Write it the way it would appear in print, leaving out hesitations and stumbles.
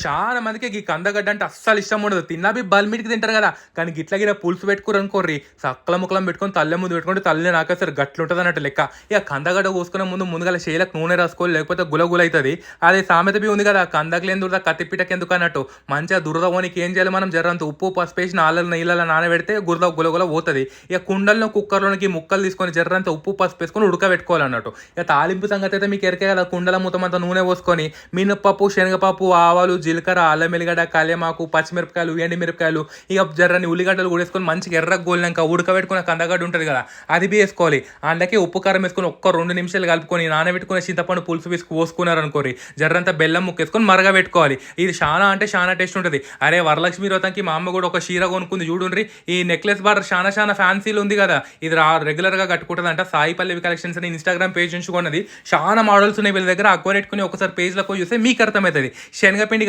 చాలా మందికి ఈ కందగడ్డ అంటే అస్సలు ఇష్టం ఉండదు. తిన్నా బల్మిడికి తింటారు కదా! కానీ గిట్ల గిన పులుసు పెట్టుకుర్రనుకోర్రి, సక్కలం ముక్కలం పెట్టుకొని తల్లె ముందు పెట్టుకుంటే తల్లి నాకేస్తారు గట్లుంటదన్నట్టు లెక్క. ఇక కందగడ్డ కోసుకునే ముందుగాల చేయిలకు నూనె రాసుకోవాలి, లేకపోతే గులగుల అయితది. అదే సామెత ఉంది కదా! కందకులేని దురద కత్తిపీటకెందుకు అన్నట్టు. మంచిగా దురద పోనీకి ఏం చేయాలి మనం జరంత ఉప్పు, పసుపేసి నీళ్ళలో నానబెడితే గులగుల పోతది. ఇక కుండల్లో, కుక్కర్‌లోనికి ముక్కలు తీసుకొని జర్రంత ఉప్పు, పసుపేసుకొని ఉడకబెట్టుకోవాలన్నట్టు. ఇక తాలింపు సంగతి అయితే మీకు ఎరికే కదా! కుండల మూతమంతా నూనె పోసుకొని మినపప్పు, శనగపప్పు, ఆవాలు, జీలకర్ర, అల్లం ఎల్లిగడ్డ, కల్యమాకు, పచ్చిమిరపకాయలు, ఎండుమిరపకాయలు, ఇక జర్రని ఉల్లిగడ్డలు కూడా వేసుకొని మంచిగా ఎర్రగా గోలినాక ఉడకబెట్టుకున్న కందగడ్డ ఉంటుంది కదా, అది వేసుకోవాలి. అందులోకి ఉప్పు కారం వేసుకొని ఒక్క 2 నిమిషాలు కలుపుకొని నానబెట్టుకున్న చింతపండు పులుసు వేసుకు పోసుకున్నారనుకోరి, జర్రంతా బెల్లం ముక్కేసుకొని మరగబెట్టుకోవాలి. ఇది చాలా అంటే చాలా టేస్ట్ ఉంటుంది. అరే వరలక్ష్మి వ్రతంకి మా అమ్మ కూడా ఒక చీర కొనుక్కుంది చూడుండ్రి. ఈ నెక్లెస్ బార్డర్ చాలా ఫ్యాన్సీలు ఉంది కదా, ఇది రెగ్యులర్గా కట్టుకుంటుందంట. సాయి పల్లవి కలెక్షన్స్ అని ఇన్స్టాగ్రామ్ పేజ్ నుంచి కొన్నది. చాలా మోడల్స్ ఉన్నాయి వీళ్ళ దగ్గర. అక్వరెట్టుకుని ఒకసారి పేజ్లోకి చూస్తే మీకు అర్థమవుతుంది. శనగపిండి